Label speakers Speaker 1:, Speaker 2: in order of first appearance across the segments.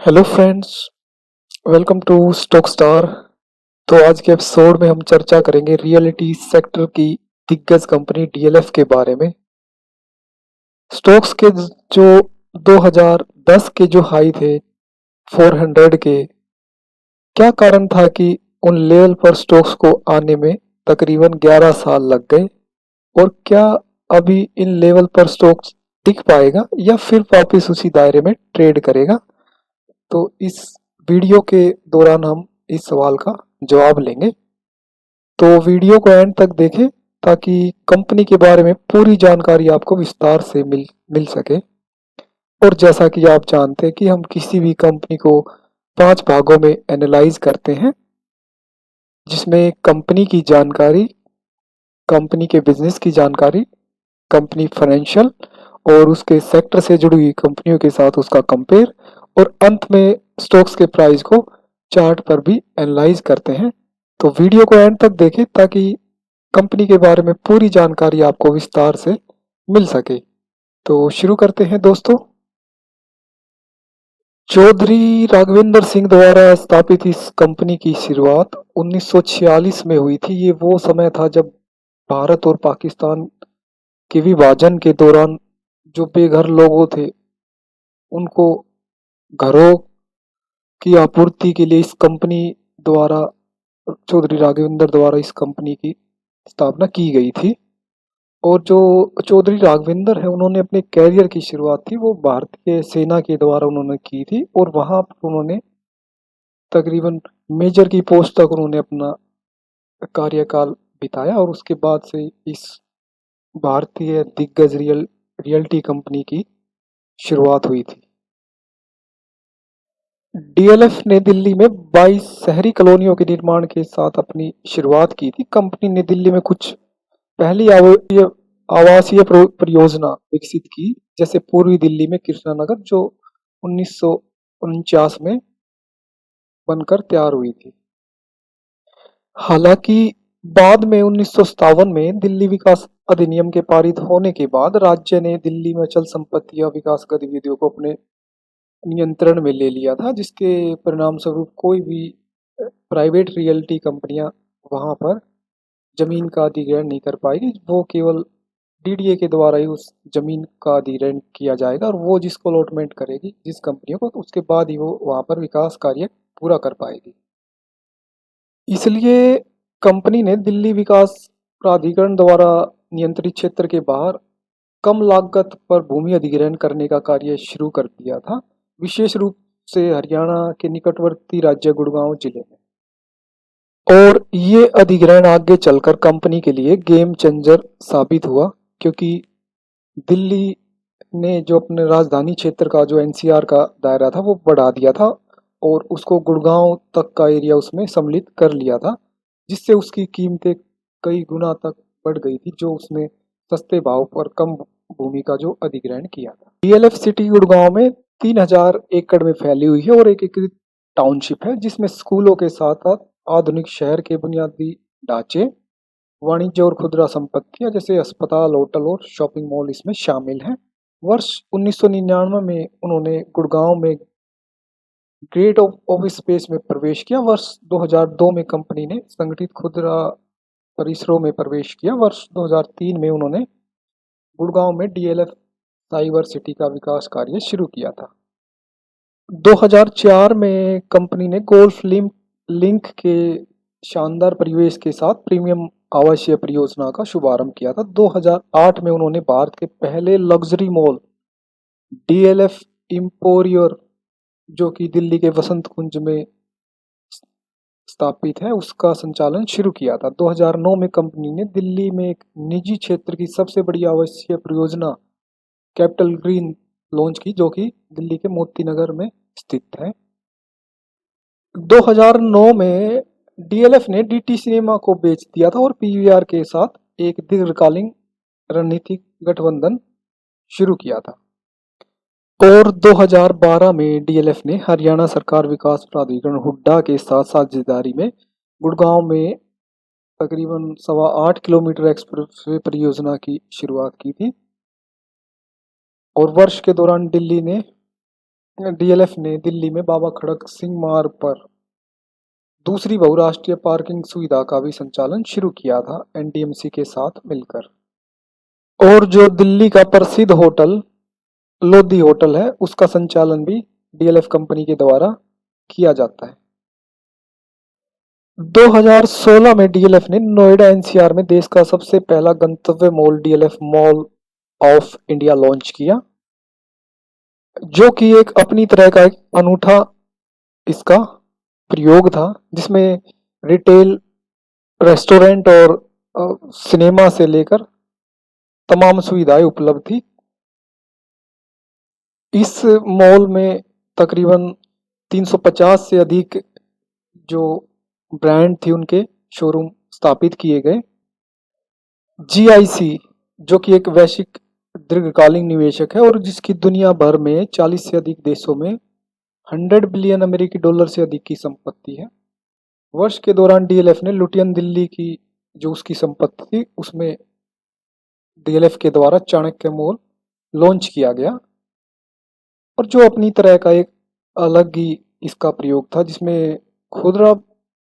Speaker 1: Hello friends, welcome to stock star. तो आज के एपिसोड में हम चर्चा करेंगे रियलिटी सेक्टर की दिग्गज कंपनी डीएलएफ के बारे में। स्टॉक्स के जो 2010 के जो हाई थे 400 के, क्या कारण था कि उन लेवल पर स्टॉक्स को आने में तकरीबन 11 साल लग गए? और क्या अभी इन लेवल पर स्टॉक्स टिक पाएगा या फिर वापस उसी दायरे में ट्रेड करेगा? तो इस वीडियो के दौरान हम इस सवाल का जवाब लेंगे। तो वीडियो को एंड तक देखें ताकि कंपनी के बारे में पूरी जानकारी आपको विस्तार से मिल मिल सके। और जैसा कि आप जानते हैं कि हम किसी भी कंपनी को 5 भागों में एनालाइज करते हैं, जिसमें कंपनी की जानकारी, कंपनी के बिजनेस की जानकारी, कंपनी फाइनेंशियल और उसके सेक्टर से जुड़ी हुई कंपनियों के साथ उसका कंपेयर, और अंत में स्टॉक्स के प्राइस को चार्ट पर भी एनालाइज करते हैं। तो वीडियो को एंड तक देखें ताकि कंपनी के बारे में पूरी जानकारी आपको विस्तार से मिल सके। तो शुरू करते हैं दोस्तों। चौधरी राघवेंद्र सिंह द्वारा स्थापित इस कंपनी की शुरुआत 1946 में हुई थी। ये वो समय था जब भारत और पाकिस्तान के विभाजन के दौरान जो बेघर लोगों थे उनको घरों की आपूर्ति के लिए इस कंपनी द्वारा, चौधरी राघवेंद्र द्वारा इस कंपनी की स्थापना की गई थी। और जो चौधरी राघवेंद्र है उन्होंने अपने कैरियर की शुरुआत थी वो भारतीय सेना के द्वारा उन्होंने की थी, और वहां पर उन्होंने तकरीबन मेजर की पोस्ट तक उन्होंने अपना कार्यकाल बिताया, और उसके बाद से इस भारतीय दिग्गज रियल्टी कंपनी की शुरुआत हुई थी। डीएलएफ ने दिल्ली में 22 शहरी कॉलोनियों के निर्माण के साथ अपनी शुरुआत की थी। कंपनी ने दिल्ली में कुछ पहली आवासीय परियोजना विकसित की, जैसे पूर्वी दिल्ली में कृष्णा नगर, जो 1949 में बनकर तैयार हुई थी। हालांकि बाद में 1957 में दिल्ली विकास अधिनियम के पारित होने के बाद राज्य ने दिल्ली में अचल संपत्ति या विकास गतिविधियों को अपने नियंत्रण में ले लिया था, जिसके परिणाम स्वरूप कोई भी प्राइवेट रियल्टी कंपनियां वहां पर जमीन का अधिग्रहण नहीं कर पाएगी। वो केवल डीडीए के द्वारा ही उस जमीन का अधिग्रहण किया जाएगा, और वो जिसको अलॉटमेंट करेगी जिस कंपनियों को, तो उसके बाद ही वो वहां पर विकास कार्य पूरा कर पाएगी। इसलिए कंपनी ने दिल्ली विकास प्राधिकरण द्वारा नियंत्रित क्षेत्र के बाहर कम लागत पर भूमि अधिग्रहण करने का कार्य शुरू कर दिया था, विशेष रूप से हरियाणा के निकटवर्ती राज्य गुड़गांव जिले में। और ये अधिग्रहण आगे चलकर कंपनी के लिए गेम चेंजर साबित हुआ, क्योंकि दिल्ली ने जो अपने राजधानी क्षेत्र का जो एनसीआर का दायरा था वो बढ़ा दिया था, और उसको गुड़गांव तक का एरिया उसमें सम्मिलित कर लिया था, जिससे उसकी कीमतें कई गुना तक बढ़ गई थी, जो उसने सस्ते भाव पर कम भूमि का जो अधिग्रहण किया था। डीएलएफ सिटी गुड़गांव में 3000 एकड़ में फैली हुई है और एक एकीकृत टाउनशिप है, जिसमें स्कूलों के साथ साथ आधुनिक शहर के बुनियादी ढांचे, वाणिज्य और खुदरा संपत्तियां जैसे अस्पताल, होटल और शॉपिंग मॉल इसमें शामिल हैं। वर्ष 1999 में उन्होंने गुड़गांव में ग्रेट ऑफिस स्पेस में प्रवेश किया। वर्ष 2002 में कंपनी ने संगठित खुदरा परिसरों में प्रवेश किया। वर्ष 2003 में उन्होंने गुड़गांव में डीएलएफ साइबर सिटी का विकास कार्य शुरू किया था। 2004 में कंपनी ने गोल्फ लिंक के शानदार परिवेश के साथ प्रीमियम आवासीय परियोजना का शुभारंभ किया था। 2008 में उन्होंने भारत के पहले लग्जरी मॉल डीएलएफ इम्पोरियर, जो कि दिल्ली के वसंत कुंज में स्थापित है, उसका संचालन शुरू किया था। 2009 में कंपनी ने दिल्ली में एक निजी क्षेत्र की सबसे बड़ी आवासीय परियोजना कैपिटल ग्रीन लॉन्च की, जो कि दिल्ली के मोती नगर में स्थित है। 2009 में डीएलएफ ने डीटी सिनेमा को बेच दिया था और पीवीआर के साथ एक दीर्घकालीन रणनीतिक गठबंधन शुरू किया था। और 2012 में डीएलएफ ने हरियाणा सरकार विकास प्राधिकरण हुड्डा के साथ साझेदारी में गुड़गांव में तकरीबन 8.25 किलोमीटर एक्सप्रेसवे परियोजना की शुरुआत की थी। और वर्ष के दौरान दिल्ली ने डीएलएफ ने दिल्ली में बाबा खड़क सिंह मार्ग पर दूसरी बहुराष्ट्रीय पार्किंग सुविधा का भी संचालन शुरू किया था एनडीएमसी के साथ मिलकर। और जो दिल्ली का प्रसिद्ध होटल लोधी होटल है उसका संचालन भी डीएलएफ कंपनी के द्वारा किया जाता है। 2016 में डीएलएफ ने नोएडा एनसीआर में देश का सबसे पहला गंतव्य mall DLF mall of India launch किया, जो कि एक अपनी तरह का एक अनूठा इसका प्रयोग था, जिसमें रिटेल, रेस्टोरेंट और सिनेमा से लेकर तमाम सुविधाएं उपलब्ध थी। इस मॉल में तकरीबन 350 से अधिक जो ब्रांड थी उनके शोरूम स्थापित किए गए। जीआईसी जो कि एक वैश्विक दीर्घकालीन निवेशक है और जिसकी दुनिया भर में 40 से अधिक देशों में 100 बिलियन अमेरिकी डॉलर से अधिक की संपत्ति है। वर्ष के दौरान डीएलएफ ने लुटियन दिल्ली की जो उसकी संपत्ति थी उसमें डीएलएफ के द्वारा चाणक्य मॉल लॉन्च किया गया, और जो अपनी तरह का एक अलग ही इसका प्रयोग था, जिसमें खुदरा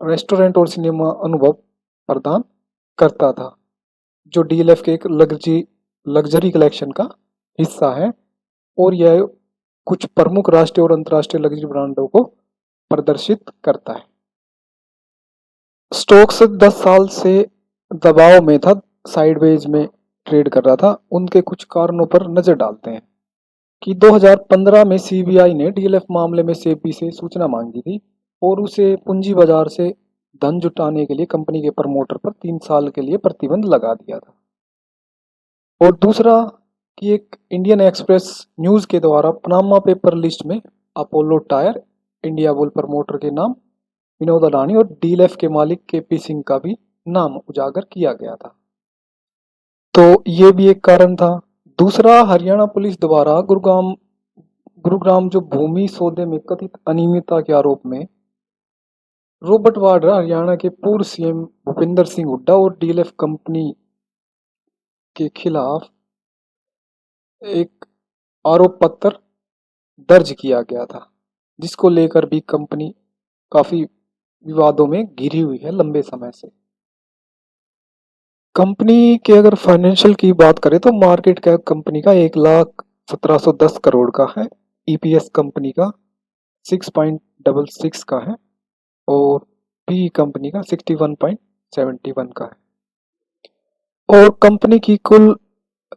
Speaker 1: रेस्टोरेंट और सिनेमा अनुभव प्रदान करता था, जो डीएलएफ के एक लग्जरी कलेक्शन का हिस्सा है, और यह कुछ प्रमुख राष्ट्रीय और अंतर्राष्ट्रीय लग्जरी ब्रांडों को प्रदर्शित करता है। स्टॉक्स 10 साल से दबाव में था, साइडवेज में ट्रेड कर रहा था। उनके कुछ कारणों पर नजर डालते हैं कि 2015 में सीबीआई ने डीएलएफ मामले में सेबी से सूचना मांगी थी और उसे पूंजी बाजार से धन जुटाने के लिए कंपनी के प्रमोटर पर 3 साल के लिए प्रतिबंध लगा दिया था। और दूसरा कि एक इंडियन एक्सप्रेस न्यूज के द्वारा पनामा पेपर लिस्ट में Apollo tyre, India bull promoter के नाम विनोद अडानी और डीएलएफ के मालिक केपी सिंह का भी नाम उजागर किया गया था। तो ये भी एक कारण था। दूसरा, हरियाणा पुलिस द्वारा गुरुग्राम जो भूमि सौदे में कथित अनियमितता के आरोप में रॉबर्ट वाड्रा, हरियाणा के पूर्व सीएम भूपिंदर सिंह हुड्डा और डीएलएफ कंपनी के खिलाफ एक आरोप पत्र दर्ज किया गया था, जिसको लेकर भी कंपनी काफी विवादों में घिरी हुई है लंबे समय से। कंपनी के अगर फाइनेंशियल की बात करें तो मार्केट कैप कंपनी का 1,17,10 करोड़ का है, ईपीएस कंपनी का 6.66 का है और पी कंपनी का 61.71 का है। और कंपनी की कुल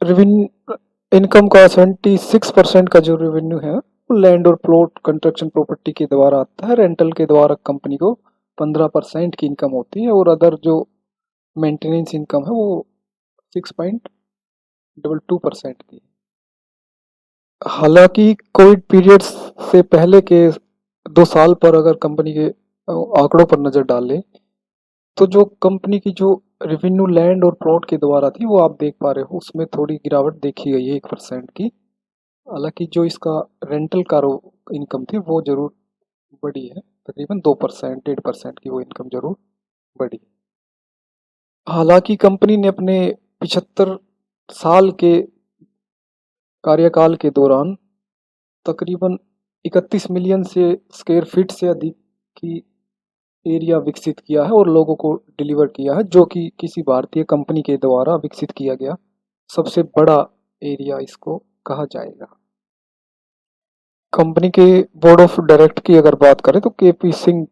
Speaker 1: रेवेन्यू इनकम का 76% का जो रेवेन्यू है वो लैंड और प्लॉट कंस्ट्रक्शन प्रॉपर्टी के द्वारा आता है। रेंटल के द्वारा कंपनी को 15% की इनकम होती है और अदर जो मेंटेनेंस इनकम है वो 6.22% की। हालांकि कोविड पीरियड से पहले के 2 साल पर अगर कंपनी के आंकड़ों पर नजर डालें तो जो कंपनी की जो रेवेन्यू लैंड और प्लॉट के द्वारा थी वो आप देख पा रहे हो, उसमें थोड़ी गिरावट देखी गई है 1% की। हालांकि जो इसका रेंटल का इनकम थी वो जरूर बढ़ी है, तकरीबन 2% 1.5% की वो इनकम जरूर बढ़ी। हालांकि कंपनी ने अपने 75 साल के कार्यकाल के दौरान तकरीबन 31 मिलियन से स्क्वायर फीट से अधिक की एरिया विकसित किया है और लोगों को डिलीवर किया है, जो कि किसी भारतीय कंपनी के द्वारा विकसित किया गया सबसे बड़ा एरिया इसको कहा जाएगा। कंपनी के बोर्ड ऑफ डायरेक्टर की अगर बात करें तो केपी सिंह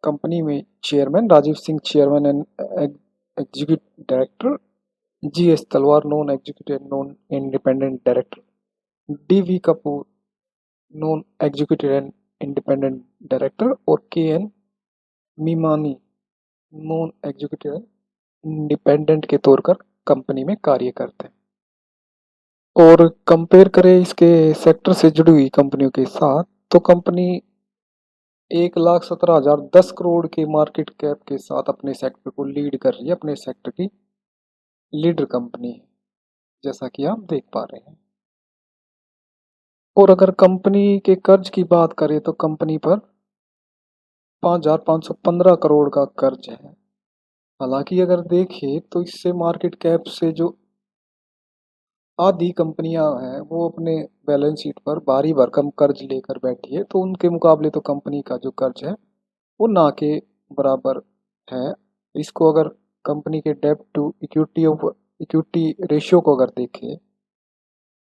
Speaker 1: कंपनी में chairman, Rajiv Singh chairman and executive director, GS Talwar non executive non independent director, DV Kapoor non executive and independent director और K N Memani non executive independent के तौर पर कंपनी में कार्य करते हैं। और कंपेयर करें इसके सेक्टर से जुड़ी हुई कंपनियों के साथ तो कंपनी 1,17,10 करोड़ के मार्केट कैप के साथ अपने सेक्टर को लीड कर रही है, अपने सेक्टर की लीडर कंपनी है, जैसा कि आप देख पा रहे हैं। और अगर कंपनी के कर्ज की बात करें तो कंपनी पर 5,515 करोड़ का कर्ज है। हालांकि अगर देखें तो इससे मार्केट कैप से जो आधी कंपनियां हैं वो अपने बैलेंस शीट पर भारी भरकम कर्ज लेकर बैठी है, तो उनके मुकाबले तो कंपनी का जो कर्ज है वो ना के बराबर है। इसको अगर कंपनी के डेब्ट टू इक्विटी रेशियो को अगर देखें,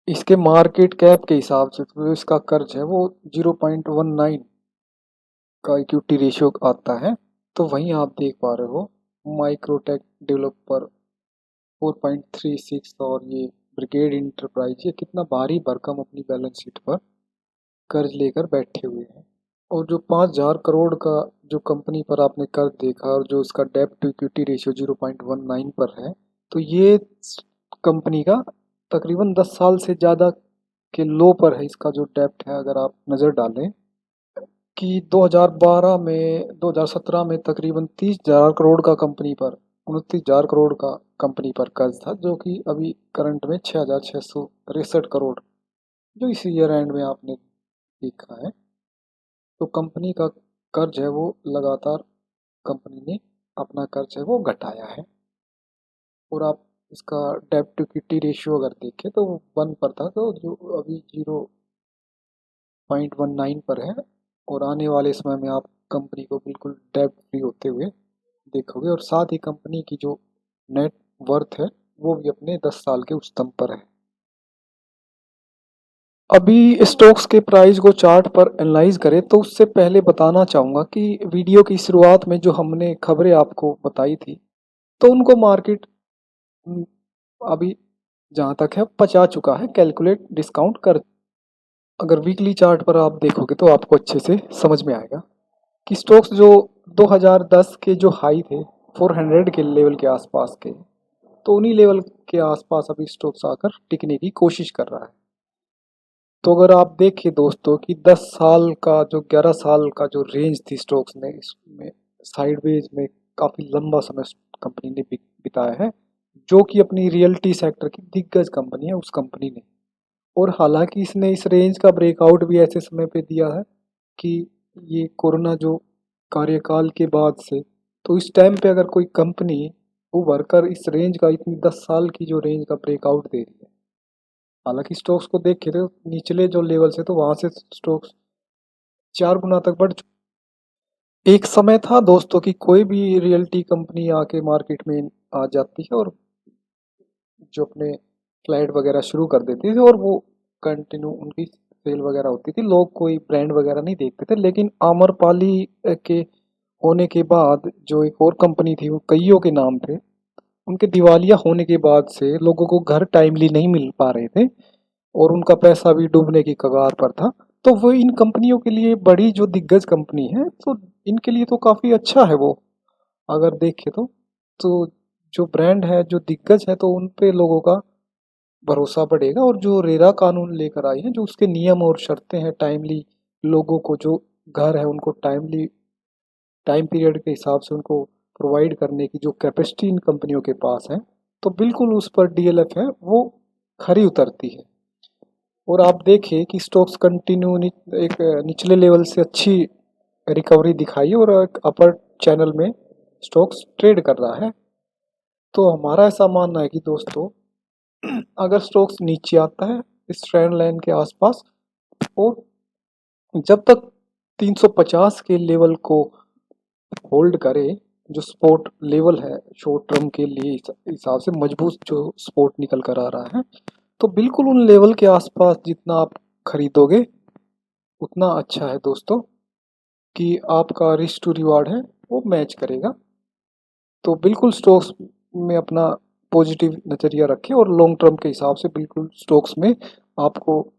Speaker 1: इसके मार्केट कैप के हिसाब से तो इसका कर्ज है वो 0.19 का इक्विटी रेशियो आता है। तो वहीं आप देख पा रहे हो माइक्रोटेक डेवलपर 4.36 और ये ब्रिगेड इंटरप्राइज, ये कितना भारी भरकम अपनी बैलेंस शीट पर कर्ज लेकर बैठे हुए हैं। और जो 5,000 करोड़ का जो कंपनी पर आपने कर्ज देखा और जो उसका डेब्ट टू इक्विटी रेशियो 0.19 पर है, तो ये कंपनी का तकरीबन 10 साल से ज़्यादा के लो पर है इसका जो डेब्ट है। अगर आप नज़र डालें कि 2017 में तकरीबन 30,000 करोड़ का कंपनी पर 29,000 करोड़ का कंपनी पर कर्ज था, जो कि अभी करंट में 6,663 करोड़ जो इसी ईयर एंड में आपने देखा है। तो कंपनी का कर्ज है वो लगातार कंपनी ने अपना कर्ज है वो घटाया है। और आप इसका डेब्ट टू इक्विटी रेशियो अगर देखें तो वो 1 पर था, तो जो अभी 0.19 पर है। और आने वाले समय में आप कंपनी को बिल्कुल डेब्ट फ्री होते हुए देखोगे। और साथ ही कंपनी की जो नेट वर्थ है वो भी अपने 10 साल के उच्चतम पर है। अभी स्टॉक्स के प्राइस को चार्ट पर एनालाइज करें तो उससे पहले बताना चाहूँगा कि वीडियो की शुरुआत में जो हमने खबरें आपको बताई थी, तो उनको मार्केट अभी जहाँ तक है पचा चुका है, कैलकुलेट डिस्काउंट कर। अगर वीकली चार्ट पर आप देखोगे तो आपको अच्छे से समझ में आएगा कि स्टॉक्स जो 2010 के जो हाई थे 400 के लेवल के आसपास के, तो उन्हीं लेवल के आसपास अभी स्टॉक्स आकर टिकने की कोशिश कर रहा है। तो अगर आप देखिए दोस्तों कि 10 साल का जो 11 साल का जो रेंज थी स्टॉक्स ने, इसमें साइडवेज में काफ़ी लंबा समय कंपनी ने बिताया है, जो कि अपनी रियल्टी सेक्टर की दिग्गज कंपनी है उस कंपनी ने। और हालांकि इसने इस रेंज का ब्रेकआउट भी ऐसे समय पे दिया है कि ये कोरोना जो कार्यकाल के बाद से, तो इस टाइम पे अगर कोई कंपनी उभर कर इस रेंज का इतनी 10 साल की जो रेंज का ब्रेकआउट दे रही है, हालांकि स्टॉक्स को देखे तो निचले जो लेवल से तो वहां से स्टॉक्स 4 गुना तक बढ़ चुके। एक समय था दोस्तों कि कोई भी रियल्टी कंपनी आके मार्केट में आ जाती है और जो अपने फ्लाइट वगैरह शुरू कर देती थी, और वो कंटिन्यू उनकी सेल वगैरह होती थी, लोग कोई ब्रांड वगैरह नहीं देखते थे। लेकिन आम्रपाली के होने के बाद जो एक और कंपनी थी वो कईयों के नाम पे, उनके दिवालिया होने के बाद से लोगों को घर टाइमली नहीं मिल पा रहे थे और उनका पैसा भी डूबने की कगार पर था। तो वो इन कंपनियों के लिए बड़ी जो दिग्गज कंपनी है, तो इनके लिए तो काफ़ी अच्छा है वो, अगर देखें तो जो ब्रांड है जो दिग्गज है तो उन पे लोगों का भरोसा बढ़ेगा। और जो रेरा कानून लेकर आई है, जो उसके नियम और शर्तें हैं, टाइमली लोगों को जो घर है उनको टाइमली टाइम पीरियड के हिसाब से उनको प्रोवाइड करने की जो कैपेसिटी इन कंपनियों के पास है, तो बिल्कुल उस पर डीएलएफ है वो खरी उतरती है। और आप देखिए कि स्टॉक्स कंटिन्यू एक निचले लेवल से अच्छी रिकवरी दिखाई और एक अपर चैनल में स्टॉक्स ट्रेड कर रहा है। तो हमारा ऐसा मानना है कि दोस्तों अगर स्टॉक्स नीचे आता है इस ट्रेंड लाइन के आसपास, और जब तक 350 के लेवल को होल्ड करे, जो सपोर्ट लेवल है शॉर्ट टर्म के लिए हिसाब से मजबूत जो सपोर्ट निकल कर आ रहा है, तो बिल्कुल उन लेवल के आसपास जितना आप खरीदोगे उतना अच्छा है दोस्तों, कि आपका रिस्क टू रिवार्ड है वो मैच करेगा। तो बिल्कुल स्टॉक्स में अपना पॉजिटिव नज़रिया रखें और लॉन्ग टर्म के हिसाब से बिल्कुल स्टॉक्स में आपको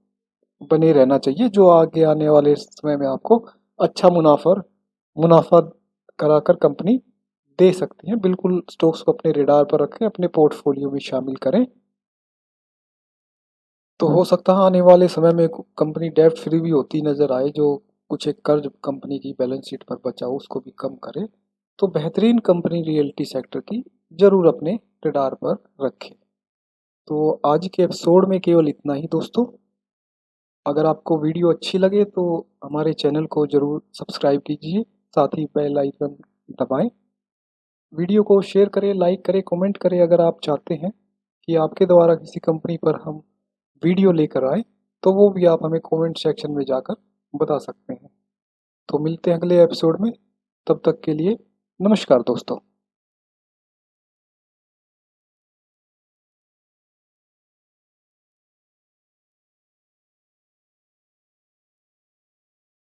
Speaker 1: बने रहना चाहिए, जो आगे आने वाले समय में आपको अच्छा मुनाफा कराकर कंपनी दे सकती है। बिल्कुल स्टॉक्स को अपने रेडार पर रखें, अपने पोर्टफोलियो में शामिल करें। तो हो सकता है आने वाले समय में कंपनी डेब्ट फ्री भी होती नज़र आए, जो कुछ एक कर्ज कंपनी की बैलेंस शीट पर बचा हो उसको भी कम करे। तो बेहतरीन कंपनी रियल्टी सेक्टर की ज़रूर अपने रडार पर रखें। तो आज के एपिसोड में केवल इतना ही दोस्तों। अगर आपको वीडियो अच्छी लगे तो हमारे चैनल को ज़रूर सब्सक्राइब कीजिए, साथ ही बेल आइकन दबाएं। वीडियो को शेयर करें, लाइक करें, कमेंट करें अगर आप चाहते हैं कि आपके द्वारा किसी कंपनी पर हम वीडियो लेकर आए, तो वो भी आप हमें कमेंट सेक्शन में जाकर बता सकते हैं। तो मिलते हैं अगले एपिसोड में, तब तक के लिए नमस्कार दोस्तों।